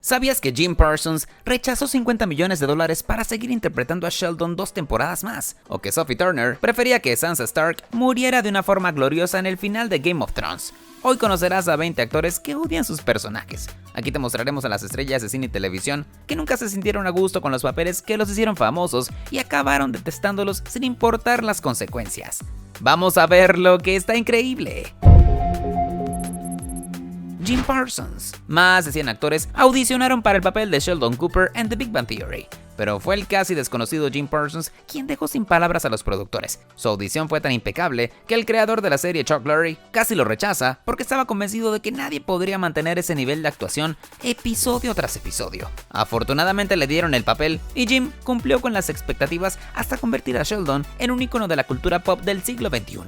¿Sabías que Jim Parsons rechazó $50 millones para seguir interpretando a Sheldon 2 temporadas más? ¿O que Sophie Turner prefería que Sansa Stark muriera de una forma gloriosa en el final de Game of Thrones? Hoy conocerás a 20 actores que odian sus personajes. Aquí te mostraremos a las estrellas de cine y televisión que nunca se sintieron a gusto con los papeles que los hicieron famosos y acabaron detestándolos sin importar las consecuencias. Vamos a ver lo que está increíble. Jim Parsons. Más de 100 actores audicionaron para el papel de Sheldon Cooper en The Big Bang Theory, pero fue el casi desconocido Jim Parsons quien dejó sin palabras a los productores. Su audición fue tan impecable que el creador de la serie, Chuck Lorre, casi lo rechaza porque estaba convencido de que nadie podría mantener ese nivel de actuación episodio tras episodio. Afortunadamente le dieron el papel y Jim cumplió con las expectativas hasta convertir a Sheldon en un ícono de la cultura pop del siglo XXI.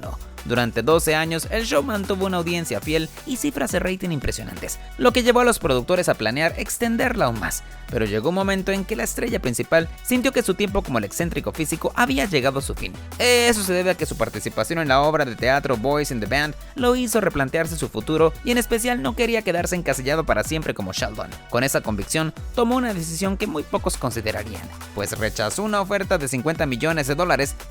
Durante 12 años, el show mantuvo una audiencia fiel y cifras de rating impresionantes, lo que llevó a los productores a planear extenderla aún más. Pero llegó un momento en que la estrella principal sintió que su tiempo como el excéntrico físico había llegado a su fin. Eso se debe a que su participación en la obra de teatro Boys in the Band lo hizo replantearse su futuro y en especial no quería quedarse encasillado para siempre como Sheldon. Con esa convicción, tomó una decisión que muy pocos considerarían, pues rechazó una oferta de $50 millones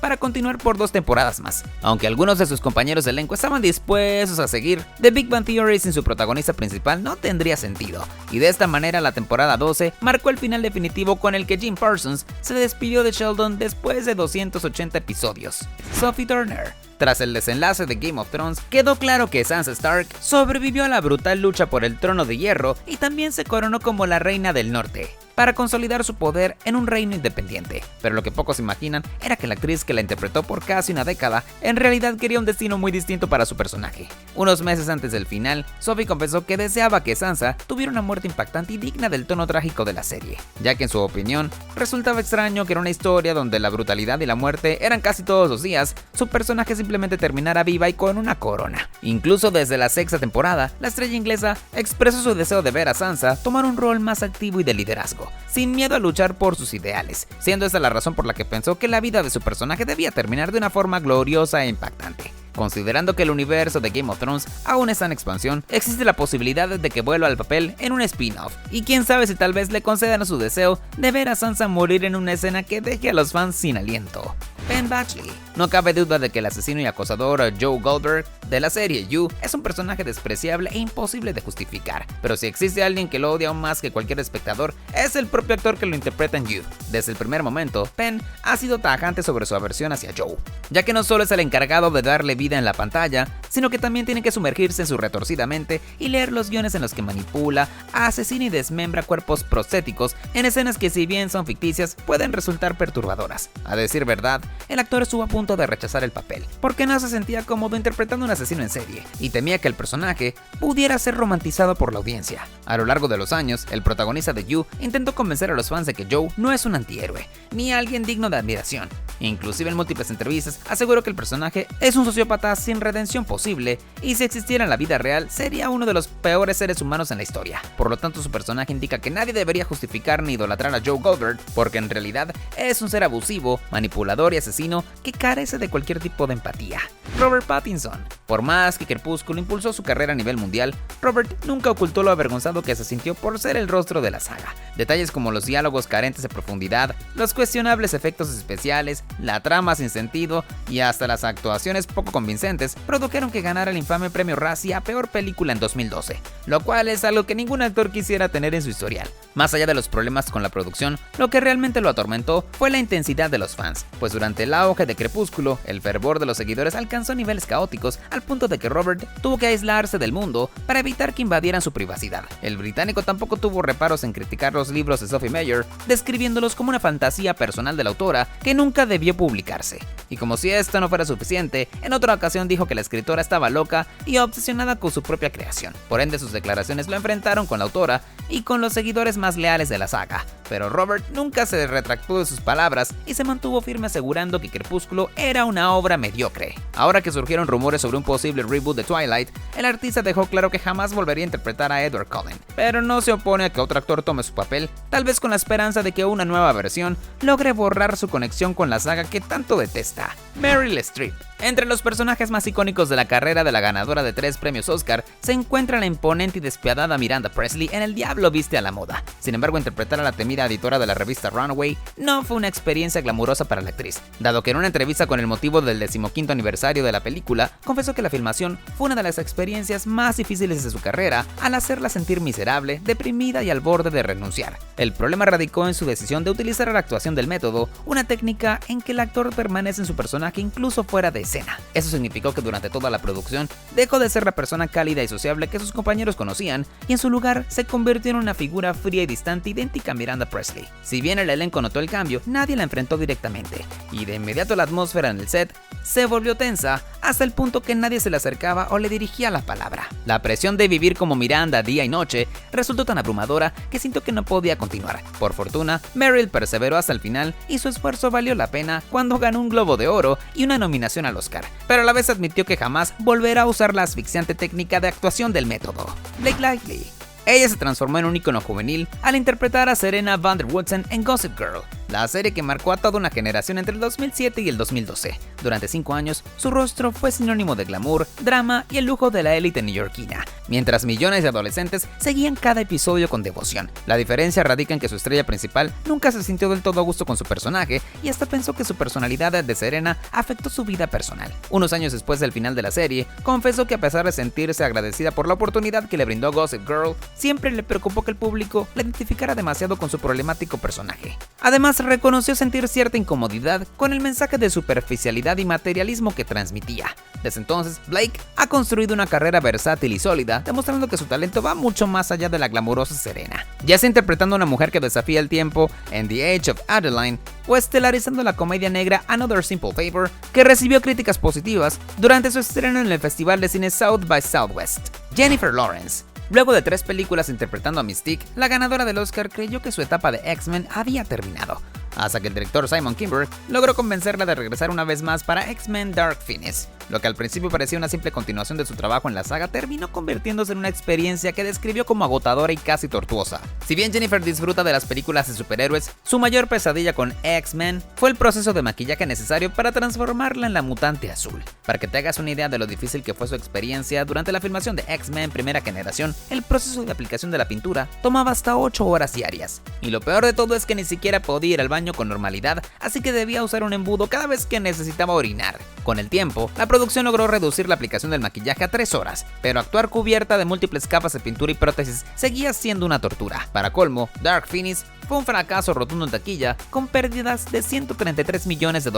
para continuar por 2 temporadas más. Aunque algunos de sus compañeros de elenco estaban dispuestos a seguir, The Big Bang Theory sin su protagonista principal no tendría sentido, y de esta manera la temporada 12 marcó el final definitivo con el que Jim Parsons se despidió de Sheldon después de 280 episodios. Sophie Turner. Tras el desenlace de Game of Thrones, quedó claro que Sansa Stark sobrevivió a la brutal lucha por el trono de hierro y también se coronó como la reina del norte, para consolidar su poder en un reino independiente. Pero lo que pocos imaginan era que la actriz que la interpretó por casi una década en realidad quería un destino muy distinto para su personaje. Unos meses antes del final, Sophie confesó que deseaba que Sansa tuviera una muerte impactante y digna del tono trágico de la serie, ya que en su opinión resultaba extraño que en una historia donde la brutalidad y la muerte eran casi todos los días, su personaje simplemente terminara viva y con una corona. Incluso desde la 6ª temporada, la estrella inglesa expresó su deseo de ver a Sansa tomar un rol más activo y de liderazgo, sin miedo a luchar por sus ideales, siendo esta la razón por la que pensó que la vida de su personaje debía terminar de una forma gloriosa e impactante. Considerando que el universo de Game of Thrones aún está en expansión, existe la posibilidad de que vuelva al papel en un spin-off, y quién sabe si tal vez le concedan su deseo de ver a Sansa morir en una escena que deje a los fans sin aliento. Penn Badgley. No cabe duda de que el asesino y acosador Joe Goldberg de la serie You es un personaje despreciable e imposible de justificar, pero si existe alguien que lo odia aún más que cualquier espectador, es el propio actor que lo interpreta en You. Desde el primer momento, Penn ha sido tajante sobre su aversión hacia Joe, ya que no solo es el encargado de darle vida en la pantalla, sino que también tiene que sumergirse en su retorcida mente y leer los guiones en los que manipula, asesina y desmembra cuerpos prostéticos en escenas que, si bien son ficticias, pueden resultar perturbadoras. A decir verdad, el actor estuvo a punto de rechazar el papel, porque no se sentía cómodo interpretando a un asesino en serie, y temía que el personaje pudiera ser romantizado por la audiencia. A lo largo de los años, el protagonista de You intentó convencer a los fans de que Joe no es un antihéroe, ni alguien digno de admiración. Inclusive en múltiples entrevistas aseguró que el personaje es un sociópata sin redención posible, y si existiera en la vida real, sería uno de los peores seres humanos en la historia. Por lo tanto, su personaje indica que nadie debería justificar ni idolatrar a Joe Goldberg, porque en realidad es un ser abusivo, manipulador y asesino que carece de cualquier tipo de empatía. Robert Pattinson. Por más que Crepúsculo impulsó su carrera a nivel mundial, Robert nunca ocultó lo avergonzado que se sintió por ser el rostro de la saga. Detalles como los diálogos carentes de profundidad, los cuestionables efectos especiales, la trama sin sentido y hasta las actuaciones poco convincentes produjeron que ganara el infame premio Razzie a Peor Película en 2012, lo cual es algo que ningún actor quisiera tener en su historial. Más allá de los problemas con la producción, lo que realmente lo atormentó fue la intensidad de los fans, pues durante el auge de Crepúsculo, el fervor de los seguidores alcanzó niveles caóticos al punto de que Robert tuvo que aislarse del mundo para evitar que invadieran su privacidad. El británico tampoco tuvo reparos en criticar los libros de Sophie Meyer, describiéndolos como una fantasía personal de la autora que nunca debió publicarse. Y como si esto no fuera suficiente, en otra ocasión dijo que la escritora estaba loca y obsesionada con su propia creación. Por ende, sus declaraciones lo enfrentaron con la autora y con los seguidores más leales de la saga, pero Robert nunca se retractó de sus palabras y se mantuvo firme asegurando que Crepúsculo era una obra mediocre. Ahora que surgieron rumores sobre un posible reboot de Twilight, el artista dejó claro que jamás volvería a interpretar a Edward Cullen, pero no se opone a que otro actor tome su papel, tal vez con la esperanza de que una nueva versión logre borrar su conexión con la saga que tanto detesta. Meryl Streep. Entre los personajes más icónicos de la carrera de la ganadora de 3 premios Oscar se encuentra la imponente y despiadada Miranda Presley en El Diablo viste a la moda. Sin embargo, interpretar a la temida editora de la revista Runaway no fue una experiencia glamurosa para la actriz, dado que en una entrevista con el motivo del 15º aniversario de la película, confesó que la filmación fue una de las experiencias más difíciles de su carrera al hacerla sentir miserable, deprimida y al borde de renunciar. El problema radicó en su decisión de utilizar la actuación del método, una técnica en que el actor permanece en su personaje incluso fuera de escena. Eso significó que durante toda la producción dejó de ser la persona cálida y sociable que sus compañeros conocían y en su lugar se convirtió en una figura fría y distante idéntica a Miranda Presley. Si bien el elenco notó el cambio, nadie la enfrentó directamente y de inmediato la atmósfera en el set se volvió tensa hasta el punto que nadie se le acercaba o le dirigía la palabra. La presión de vivir como Miranda día y noche resultó tan abrumadora que sintió que no podía continuar. Por fortuna, Meryl perseveró hasta el final y su esfuerzo valió la pena cuando ganó un Globo de Oro y una nominación al Oscar, pero a la vez admitió que jamás volverá a usar la asfixiante técnica de actuación del método. Blake Lively. Ella se transformó en un ícono juvenil al interpretar a Serena van der Woodsen en Gossip Girl, la serie que marcó a toda una generación entre el 2007 y el 2012. Durante 5 años, su rostro fue sinónimo de glamour, drama y el lujo de la élite neoyorquina, mientras millones de adolescentes seguían cada episodio con devoción. La diferencia radica en que su estrella principal nunca se sintió del todo a gusto con su personaje y hasta pensó que su personalidad de Serena afectó su vida personal. Unos años después del final de la serie, confesó que a pesar de sentirse agradecida por la oportunidad que le brindó Gossip Girl, siempre le preocupó que el público la identificara demasiado con su problemático personaje. Además, reconoció sentir cierta incomodidad con el mensaje de superficialidad y materialismo que transmitía. Desde entonces, Blake ha construido una carrera versátil y sólida, demostrando que su talento va mucho más allá de la glamurosa Serena, ya sea interpretando a una mujer que desafía el tiempo en The Age of Adeline o estelarizando la comedia negra Another Simple Favor, que recibió críticas positivas durante su estreno en el Festival de Cine South by Southwest. Jennifer Lawrence. Luego de 3 películas interpretando a Mystique, la ganadora del Oscar creyó que su etapa de X-Men había terminado, hasta que el director Simon Kinberg logró convencerla de regresar una vez más para X-Men Dark Phoenix. Lo que al principio parecía una simple continuación de su trabajo en la saga terminó convirtiéndose en una experiencia que describió como agotadora y casi tortuosa. Si bien Jennifer disfruta de las películas de superhéroes, su mayor pesadilla con X-Men fue el proceso de maquillaje necesario para transformarla en la mutante azul. Para que te hagas una idea de lo difícil que fue su experiencia durante la filmación de X-Men Primera Generación, el proceso de aplicación de la pintura tomaba hasta 8 horas diarias. Y lo peor de todo es que ni siquiera podía ir al baño con normalidad, así que debía usar un embudo cada vez que necesitaba orinar. Con el tiempo, la producción logró reducir la aplicación del maquillaje a 3 horas, pero actuar cubierta de múltiples capas de pintura y prótesis seguía siendo una tortura. Para colmo, Dark Phoenix fue un fracaso rotundo en taquilla, con pérdidas de $133 millones.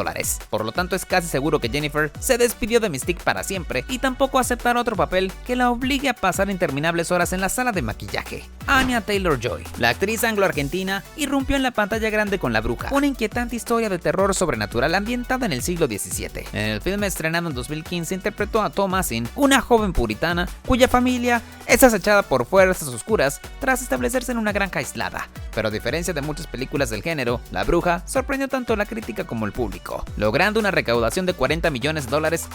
Por lo tanto, es casi seguro que Jennifer se despidió de Mystique para siempre y tampoco aceptará otro papel que la obligue a pasar interminables horas en la sala de maquillaje. Anya Taylor-Joy, la actriz anglo-argentina, irrumpió en la pantalla grande con La Bruja, una inquietante historia de terror sobrenatural ambientada en el siglo XVII. En el filme estrenado en 2015 interpretó a Thomasin, una joven puritana cuya familia es acechada por fuerzas oscuras tras establecerse en una granja aislada. Pero a diferencia de muchas películas del género, La Bruja sorprendió tanto a la crítica como al público, logrando una recaudación de $40 millones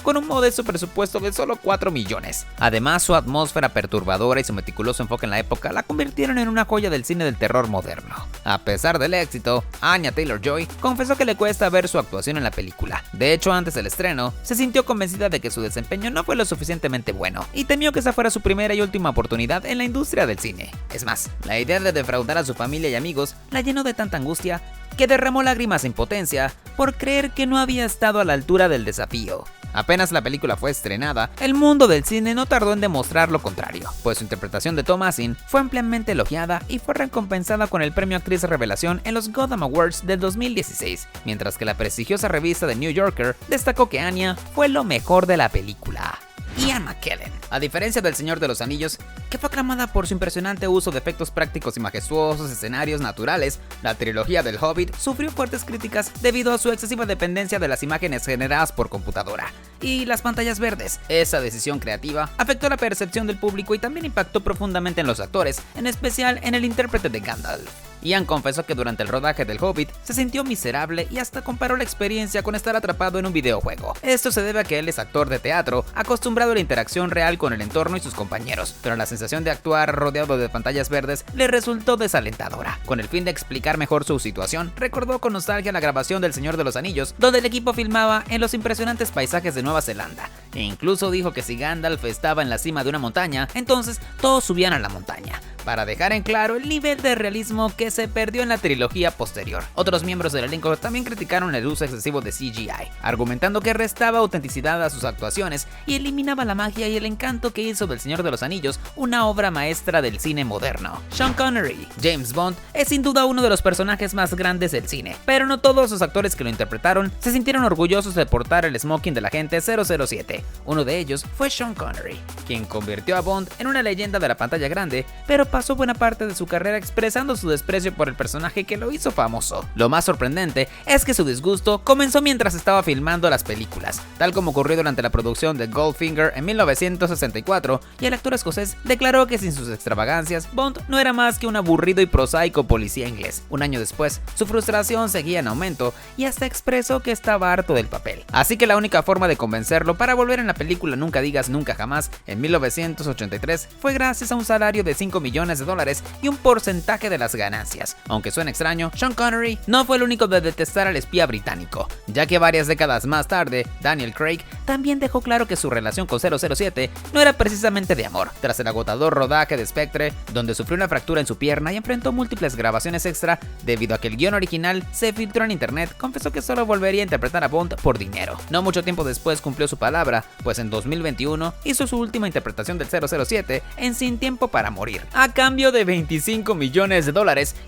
con un modesto presupuesto de solo $4 millones. Además, su atmósfera perturbadora y su meticuloso enfoque en la época la convirtieron en una joya del cine del terror moderno. A pesar del éxito, Anya Taylor-Joy confesó que le cuesta ver su actuación en la película. De hecho, antes del estreno, se sintió convencida de que su desempeño no fue lo suficientemente bueno y temió que esa fuera su primera y última oportunidad en la industria del cine. Es más, la idea de defraudar a su familia y amigos la llenó de tanta angustia que derramó lágrimas en potencia por creer que no había estado a la altura del desafío. Apenas la película fue estrenada, el mundo del cine no tardó en demostrar lo contrario, pues su interpretación de Thomasin fue ampliamente elogiada y fue recompensada con el premio Actriz Revelación en los Gotham Awards del 2016, mientras que la prestigiosa revista The New Yorker destacó que Anya fue lo mejor de la película. Ian McKellen. A diferencia del Señor de los Anillos, que fue aclamada por su impresionante uso de efectos prácticos y majestuosos escenarios naturales, la trilogía del Hobbit sufrió fuertes críticas debido a su excesiva dependencia de las imágenes generadas por computadora y las pantallas verdes. Esa decisión creativa afectó la percepción del público y también impactó profundamente en los actores, en especial en el intérprete de Gandalf. Ian confesó que durante el rodaje del Hobbit se sintió miserable y hasta comparó la experiencia con estar atrapado en un videojuego. Esto se debe a que él es actor de teatro, acostumbrado a la interacción real con el entorno y sus compañeros, pero la sensación de actuar rodeado de pantallas verdes le resultó desalentadora. Con el fin de explicar mejor su situación, recordó con nostalgia la grabación del Señor de los Anillos, donde el equipo filmaba en los impresionantes paisajes de Nueva Zelanda, e incluso dijo que si Gandalf estaba en la cima de una montaña, entonces todos subían a la montaña, para dejar en claro el nivel de realismo que se perdió en la trilogía posterior. Otros miembros del elenco también criticaron el uso excesivo de CGI, argumentando que restaba autenticidad a sus actuaciones y eliminaba la magia y el encanto que hizo del Señor de los Anillos una obra maestra del cine moderno. Sean Connery, James Bond, es sin duda uno de los personajes más grandes del cine, pero no todos los actores que lo interpretaron se sintieron orgullosos de portar el smoking del agente 007. Uno de ellos fue Sean Connery, quien convirtió a Bond en una leyenda de la pantalla grande, pero pasó buena parte de su carrera expresando su desprecio por el personaje que lo hizo famoso. Lo más sorprendente es que su disgusto comenzó mientras estaba filmando las películas, tal como ocurrió durante la producción de Goldfinger en 1964, y el actor escocés declaró que sin sus extravagancias, Bond no era más que un aburrido y prosaico policía inglés. Un año después, su frustración seguía en aumento y hasta expresó que estaba harto del papel. Así que la única forma de convencerlo para volver en la película Nunca digas nunca jamás en 1983 fue gracias a un salario de $5 millones y un porcentaje de las ganancias. Aunque suene extraño, Sean Connery no fue el único de detestar al espía británico, ya que varias décadas más tarde, Daniel Craig también dejó claro que su relación con 007 no era precisamente de amor. Tras el agotador rodaje de Spectre, donde sufrió una fractura en su pierna y enfrentó múltiples grabaciones extra debido a que el guión original se filtró en internet, confesó que solo volvería a interpretar a Bond por dinero. No mucho tiempo después cumplió su palabra, pues en 2021 hizo su última interpretación del 007 en Sin tiempo para morir, a cambio de $25 millones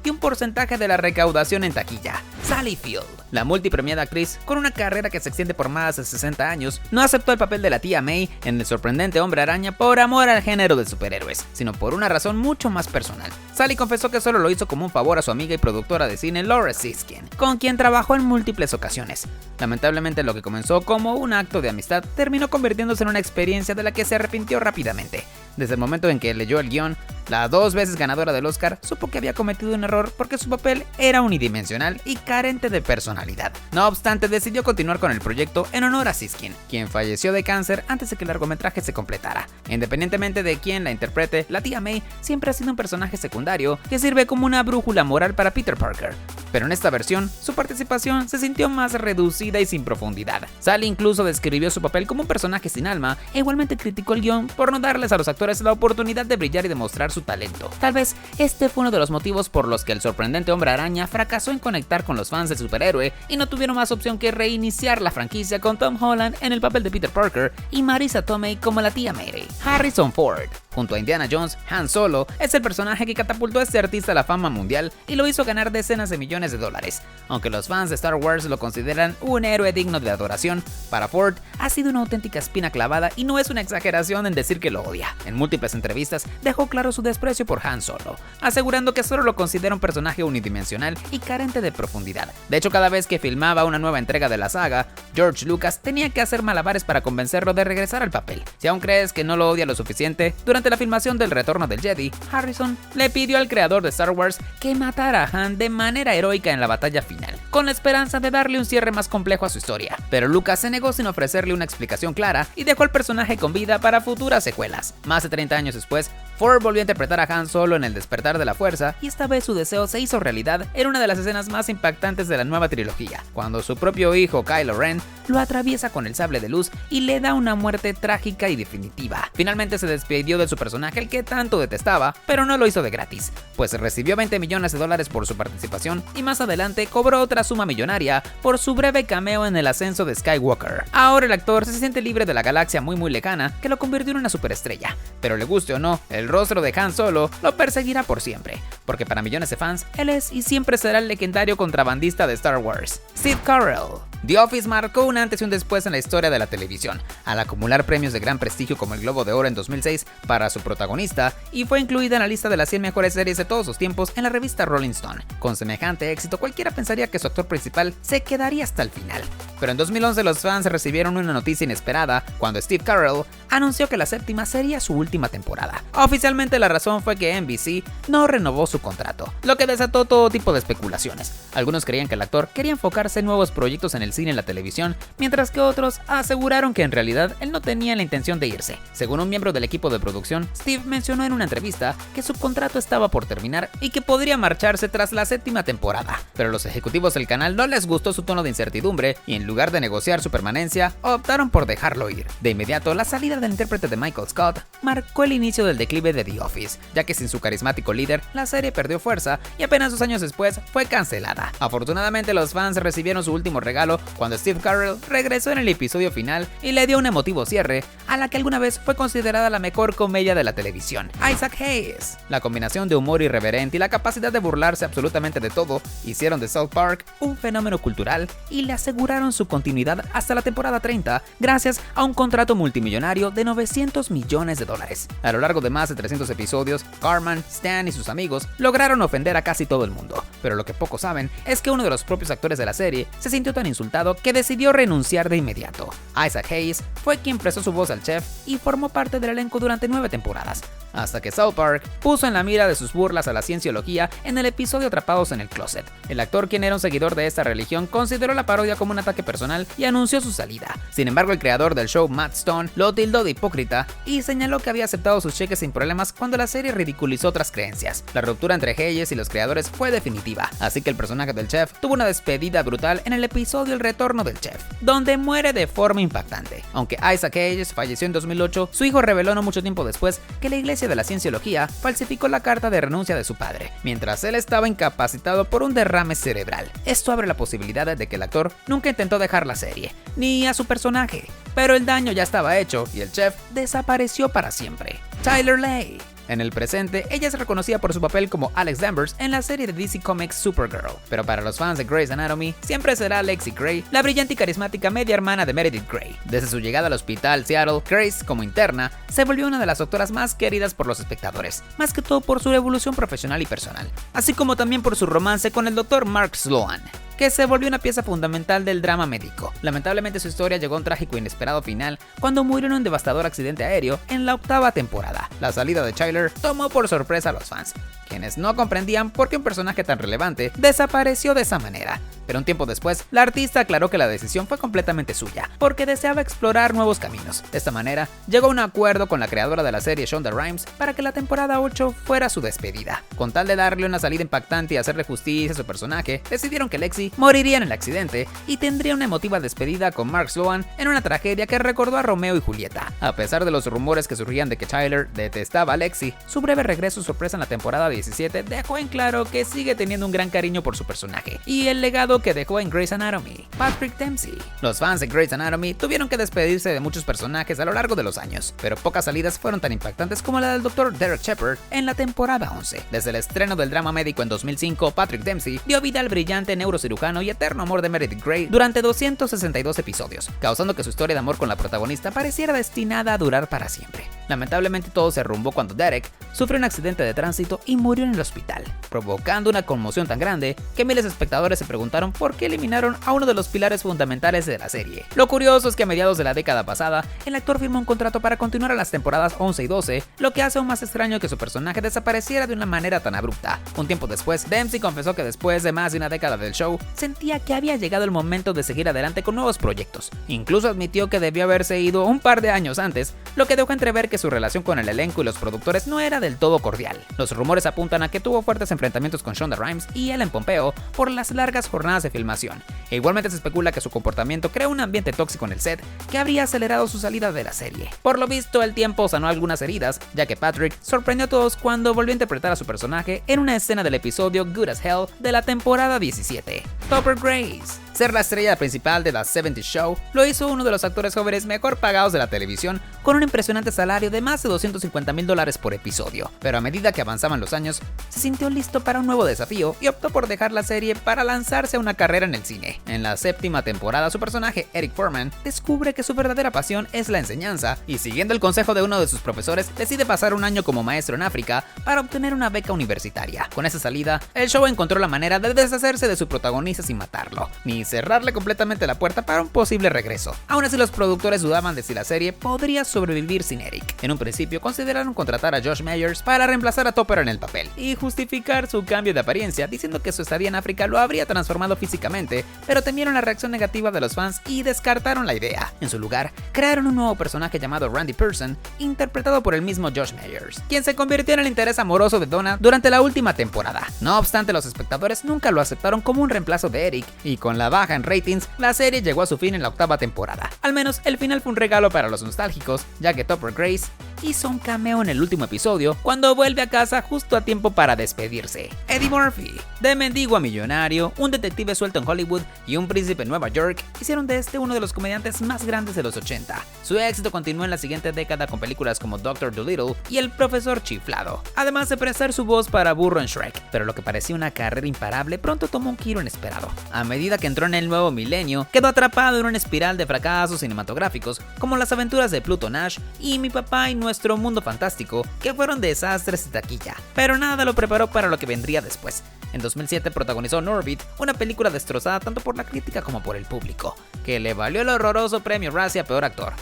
y un porcentaje de la recaudación en taquilla. Sally Field, la multipremiada actriz con una carrera que se extiende por más de 60 años, no aceptó el papel de la tía May en El sorprendente Hombre Araña por amor al género de superhéroes, sino por una razón mucho más personal. Sally confesó que solo lo hizo como un favor a su amiga y productora de cine Laura Siskin, con quien trabajó en múltiples ocasiones. Lamentablemente, lo que comenzó como un acto de amistad terminó convirtiéndose en una experiencia de la que se arrepintió rápidamente. Desde el momento en que leyó el guión, la 2 veces ganadora del Oscar supo que había cometido un error porque su papel era unidimensional y carente de personalidad. No obstante, decidió continuar con el proyecto en honor a Siskin, quien falleció de cáncer antes de que el largometraje se completara. Independientemente de quién la interprete, la tía May siempre ha sido un personaje secundario que sirve como una brújula moral para Peter Parker. Pero en esta versión, su participación se sintió más reducida y sin profundidad. Sally incluso describió su papel como un personaje sin alma e igualmente criticó el guión por no darles a los actores la oportunidad de brillar y demostrar su talento. Tal vez este fue uno de los motivos por los que el sorprendente Hombre Araña fracasó en conectar con los fans del superhéroe y no tuvieron más opción que reiniciar la franquicia con Tom Holland en el papel de Peter Parker y Marisa Tomei como la tía May. Harrison Ford, junto a Indiana Jones, Han Solo es el personaje que catapultó a este artista a la fama mundial y lo hizo ganar decenas de millones de dólares. Aunque los fans de Star Wars lo consideran un héroe digno de adoración, para Ford ha sido una auténtica espina clavada y no es una exageración en decir que lo odia. En múltiples entrevistas dejó claro su desprecio por Han Solo, asegurando que solo lo considera un personaje unidimensional y carente de profundidad. De hecho, cada vez que filmaba una nueva entrega de la saga, George Lucas tenía que hacer malabares para convencerlo de regresar al papel. Si aún crees que no lo odia lo suficiente, durante la filmación del Retorno del Jedi, Harrison le pidió al creador de Star Wars que matara a Han de manera heroica en la batalla final, con la esperanza de darle un cierre más complejo a su historia. Pero Lucas se negó sin ofrecerle una explicación clara y dejó al personaje con vida para futuras secuelas. Más de 30 años después, Ford volvió a interpretar a Han Solo en El Despertar de la Fuerza y esta vez su deseo se hizo realidad en una de las escenas más impactantes de la nueva trilogía, cuando su propio hijo Kylo Ren lo atraviesa con el sable de luz y le da una muerte trágica y definitiva. Finalmente se despidió de su personaje, el que tanto detestaba, pero no lo hizo de gratis, pues recibió $20 millones por su participación y más adelante cobró otra suma millonaria por su breve cameo en el ascenso de Skywalker. Ahora el actor se siente libre de la galaxia muy lejana que lo convirtió en una superestrella, pero le guste o no, el rostro de Han Solo lo perseguirá por siempre, porque para millones de fans, él es y siempre será el legendario contrabandista de Star Wars. Steve Carell, The Office marcó un antes y un después en la historia de la televisión, al acumular premios de gran prestigio como el Globo de Oro en 2006 para su protagonista, y fue incluida en la lista de las 100 mejores series de todos los tiempos en la revista Rolling Stone. Con semejante éxito, cualquiera pensaría que su actor principal se quedaría hasta el final. Pero en 2011 los fans recibieron una noticia inesperada cuando Steve Carell anunció que la séptima sería su última temporada. Oficialmente la razón fue que NBC no renovó su contrato, lo que desató todo tipo de especulaciones. Algunos creían que el actor quería enfocarse en nuevos proyectos en el cine y la televisión, mientras que otros aseguraron que en realidad él no tenía la intención de irse. Según un miembro del equipo de producción, Steve mencionó en una entrevista que su contrato estaba por terminar y que podría marcharse tras la séptima temporada, pero a los ejecutivos del canal no les gustó su tono de incertidumbre y en lugar de negociar su permanencia, optaron por dejarlo ir. De inmediato, la salida del intérprete de Michael Scott marcó el inicio del declive de The Office, ya que sin su carismático líder, la serie perdió fuerza y apenas 2 años después fue cancelada. Afortunadamente, los fans recibieron su último regalo cuando Steve Carell regresó en el episodio final y le dio un emotivo cierre a la que alguna vez fue considerada la mejor comedia de la televisión, Isaac Hayes. La combinación de humor irreverente y la capacidad de burlarse absolutamente de todo hicieron de South Park un fenómeno cultural y le aseguraron su continuidad hasta la temporada 30 gracias a un contrato multimillonario de $900 millones. A lo largo de más de 300 episodios, Cartman, Stan y sus amigos lograron ofender a casi todo el mundo, pero lo que pocos saben es que uno de los propios actores de la serie se sintió tan insultado que decidió renunciar de inmediato. Isaac Hayes fue quien prestó su voz al chef y formó parte del elenco durante 9 temporadas, hasta que South Park puso en la mira de sus burlas a la cienciología en el episodio Atrapados en el Closet. El actor, quien era un seguidor de esta religión, consideró la parodia como un ataque personal y anunció su salida. Sin embargo, el creador del show, Matt Stone, lo tildó de hipócrita y señaló que había aceptado sus cheques sin problemas cuando la serie ridiculizó otras creencias. La ruptura entre Hayes y los creadores fue definitiva, así que el personaje del chef tuvo una despedida brutal en el episodio El Retorno del Chef, donde muere de forma impactante. Aunque Isaac Hayes falleció en 2008, su hijo reveló no mucho tiempo después que la Iglesia de la Cienciología falsificó la carta de renuncia de su padre, mientras él estaba incapacitado por un derrame cerebral. Esto abre la posibilidad de que el actor nunca intentó dejar la serie, ni a su personaje, pero el daño ya estaba hecho y el chef desapareció para siempre. Tyler Leigh. En el presente, ella es reconocida por su papel como Alex Danvers en la serie de DC Comics Supergirl, pero para los fans de Grey's Anatomy, siempre será Lexie Grey, la brillante y carismática media hermana de Meredith Grey. Desde su llegada al hospital Seattle, Grace, como interna, se volvió una de las doctoras más queridas por los espectadores, más que todo por su evolución profesional y personal, así como también por su romance con el Dr. Mark Sloan, que se volvió una pieza fundamental del drama médico. Lamentablemente su historia llegó a un trágico e inesperado final cuando murió en un devastador accidente aéreo en la 8ª temporada. La salida de Tyler tomó por sorpresa a los fans, quienes no comprendían por qué un personaje tan relevante desapareció de esa manera. Pero un tiempo después, la artista aclaró que la decisión fue completamente suya, porque deseaba explorar nuevos caminos. De esta manera, llegó a un acuerdo con la creadora de la serie, Shonda Rhimes, para que la temporada 8 fuera su despedida. Con tal de darle una salida impactante y hacerle justicia a su personaje, decidieron que Lexie moriría en el accidente y tendría una emotiva despedida con Mark Sloan en una tragedia que recordó a Romeo y Julieta. A pesar de los rumores que surgían de que Tyler detestaba a Lexie, su breve regreso sorpresa en la temporada 17 dejó en claro que sigue teniendo un gran cariño por su personaje y el legado que dejó en Grey's Anatomy, Patrick Dempsey. Los fans de Grey's Anatomy tuvieron que despedirse de muchos personajes a lo largo de los años, pero pocas salidas fueron tan impactantes como la del Dr. Derek Shepherd en la temporada 11. Desde el estreno del drama médico en 2005, Patrick Dempsey dio vida al brillante neurocirujano y eterno amor de Meredith Grey durante 262 episodios, causando que su historia de amor con la protagonista pareciera destinada a durar para siempre. Lamentablemente todo se arrumbó cuando Derek sufrió un accidente de tránsito y murió en el hospital, provocando una conmoción tan grande que miles de espectadores se preguntaron por qué eliminaron a uno de los pilares fundamentales de la serie. Lo curioso es que a mediados de la década pasada, el actor firmó un contrato para continuar a las temporadas 11 y 12, lo que hace aún más extraño que su personaje desapareciera de una manera tan abrupta. Un tiempo después, Dempsey confesó que después de más de una década del show, sentía que había llegado el momento de seguir adelante con nuevos proyectos. Incluso admitió que debió haberse ido un par de años antes, lo que dejó entrever que su relación con el elenco y los productores no era del todo cordial. Los rumores apuntan a que tuvo fuertes enfrentamientos con Shonda Rhimes y Ellen Pompeo por las largas jornadas de filmación. E igualmente se especula que su comportamiento creó un ambiente tóxico en el set que habría acelerado su salida de la serie. Por lo visto, el tiempo sanó algunas heridas, ya que Patrick sorprendió a todos cuando volvió a interpretar a su personaje en una escena del episodio Good as Hell de la temporada 17. Topper Grace. Ser la estrella principal de The 70 Show lo hizo uno de los actores jóvenes mejor pagados de la televisión, con un impresionante salario de más de $250,000 por episodio. Pero a medida que avanzaban los años, se sintió listo para un nuevo desafío y optó por dejar la serie para lanzarse a una carrera en el cine. En la 7ª temporada, su personaje, Eric Foreman, descubre que su verdadera pasión es la enseñanza y, siguiendo el consejo de uno de sus profesores, decide pasar un año como maestro en África para obtener una beca universitaria. Con esa salida, el show encontró la manera de deshacerse de su protagonista sin matarlo, ni cerrarle completamente la puerta para un posible regreso. Aún así, los productores dudaban de si la serie podría sobrevivir sin Eric. En un principio, consideraron contratar a Josh Meyers para reemplazar a Topper en el papel y justificar su cambio de apariencia, diciendo que su estadía en África lo habría transformado físicamente, pero temieron la reacción negativa de los fans y descartaron la idea. En su lugar, crearon un nuevo personaje llamado Randy Pearson, interpretado por el mismo Josh Meyers, quien se convirtió en el interés amoroso de Donna durante la última temporada. No obstante, los espectadores nunca lo aceptaron como un reemplazo de Eric, y con la baja en ratings, la serie llegó a su fin en la 8ª temporada. Al menos el final fue un regalo para los nostálgicos, ya que Topper Grace hizo un cameo en el último episodio cuando vuelve a casa justo a tiempo para despedirse. Eddie Murphy, de mendigo a millonario, un detective suelto en Hollywood y un príncipe en Nueva York, hicieron de este uno de los comediantes más grandes de los 80. Su éxito continuó en la siguiente década con películas como Dr. Dolittle y El Profesor Chiflado, además de prestar su voz para Burro en Shrek, pero lo que parecía una carrera imparable pronto tomó un giro inesperado. A medida que entró en el nuevo milenio, quedó atrapado en una espiral de fracasos cinematográficos como Las aventuras de Pluto Nash y Mi papá y Nuestro Mundo Fantástico, que fueron desastres de taquilla, pero nada lo preparó para lo que vendría después. En 2007 protagonizó Norbit, una película destrozada tanto por la crítica como por el público, que le valió el horroroso premio Razzie a Peor Actor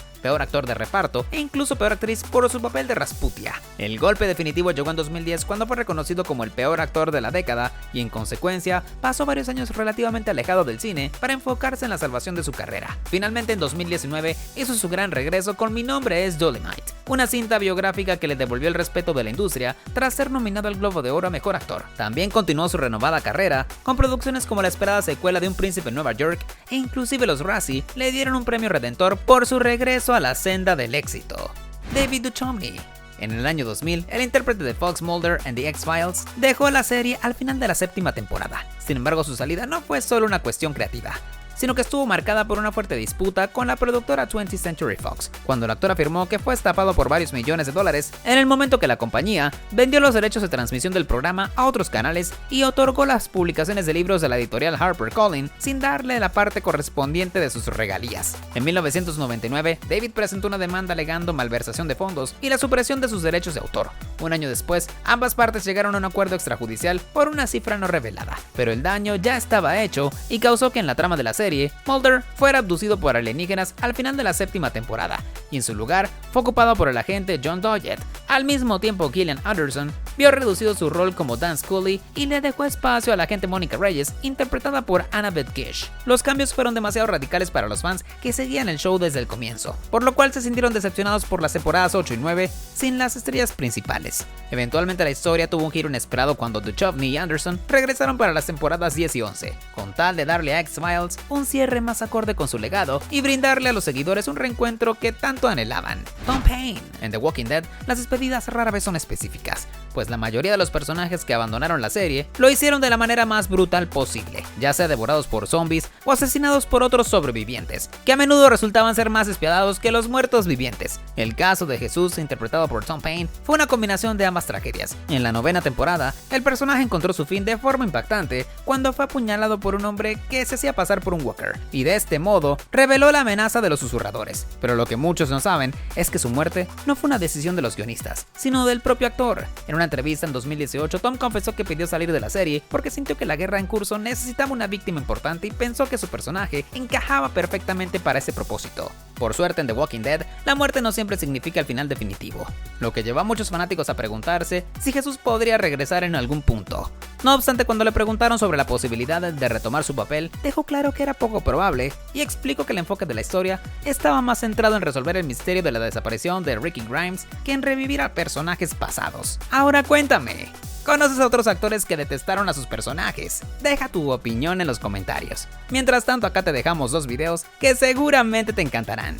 de reparto e incluso Peor Actriz por su papel de Rasputia. El golpe definitivo llegó en 2010 cuando fue reconocido como el peor actor de la década y, en consecuencia, pasó varios años relativamente alejado del cine para enfocarse en la salvación de su carrera. Finalmente, en 2019 hizo su gran regreso con Mi nombre es Dolomite, una cinta biográfica que le devolvió el respeto de la industria tras ser nominado al Globo de Oro a Mejor Actor. También continuó su renovada carrera con producciones como la esperada secuela de Un príncipe en Nueva York, e inclusive los Razzie le dieron un premio redentor por su regreso a la senda del éxito. David Duchovny. En el año 2000, el intérprete de Fox Mulder en The X-Files dejó la serie al final de la 7ª temporada. Sin embargo, su salida no fue solo una cuestión creativa, sino que estuvo marcada por una fuerte disputa con la productora 20th Century Fox, cuando el actor afirmó que fue estafado por varios millones de dólares en el momento que la compañía vendió los derechos de transmisión del programa a otros canales y otorgó las publicaciones de libros de la editorial HarperCollins sin darle la parte correspondiente de sus regalías. En 1999, David presentó una demanda alegando malversación de fondos y la supresión de sus derechos de autor. Un año después, ambas partes llegaron a un acuerdo extrajudicial por una cifra no revelada, pero el daño ya estaba hecho y causó que en la trama de la serie, Mulder fuera abducido por alienígenas al final de la 7ª temporada, y en su lugar fue ocupado por el agente John Doggett. Al mismo tiempo, Gillian Anderson vio reducido su rol como Dan Scully y le dejó espacio a la agente Mónica Reyes, interpretada por Annabeth Gish. Los cambios fueron demasiado radicales para los fans que seguían el show desde el comienzo, por lo cual se sintieron decepcionados por las temporadas 8 y 9 sin las estrellas principales. Eventualmente la historia tuvo un giro inesperado cuando Duchovny y Anderson regresaron para las temporadas 10 y 11, con tal de darle a X-Files un cierre más acorde con su legado y brindarle a los seguidores un reencuentro que tanto anhelaban. Tom Paine. En The Walking Dead, las despedidas rara vez son específicas, pues la mayoría de los personajes que abandonaron la serie lo hicieron de la manera más brutal posible, ya sea devorados por zombies o asesinados por otros sobrevivientes, que a menudo resultaban ser más despiadados que los muertos vivientes. El caso de Jesús, interpretado por Tom Paine, fue una combinación de ambas tragedias. En la 9ª temporada, el personaje encontró su fin de forma impactante cuando fue apuñalado por un hombre que se hacía pasar por un walker, y de este modo reveló la amenaza de los susurradores. Pero lo que muchos no saben es que su muerte no fue una decisión de los guionistas, sino del propio actor. En una entrevista en 2018, Tom confesó que pidió salir de la serie porque sintió que la guerra en curso necesitaba una víctima importante y pensó que su personaje encajaba perfectamente para ese propósito. Por suerte, en The Walking Dead, la muerte no siempre significa el final definitivo, lo que llevó a muchos fanáticos a preguntarse si Jesús podría regresar en algún punto. No obstante, cuando le preguntaron sobre la posibilidad de retomar su papel, dejó claro que era poco probable y explicó que el enfoque de la historia estaba más centrado en resolver el misterio de la desaparición de Ricky Grimes que en revivir a personajes pasados. Ahora cuéntame, ¿conoces a otros actores que detestaron a sus personajes? Deja tu opinión en los comentarios. Mientras tanto, acá te dejamos 2 videos que seguramente te encantarán.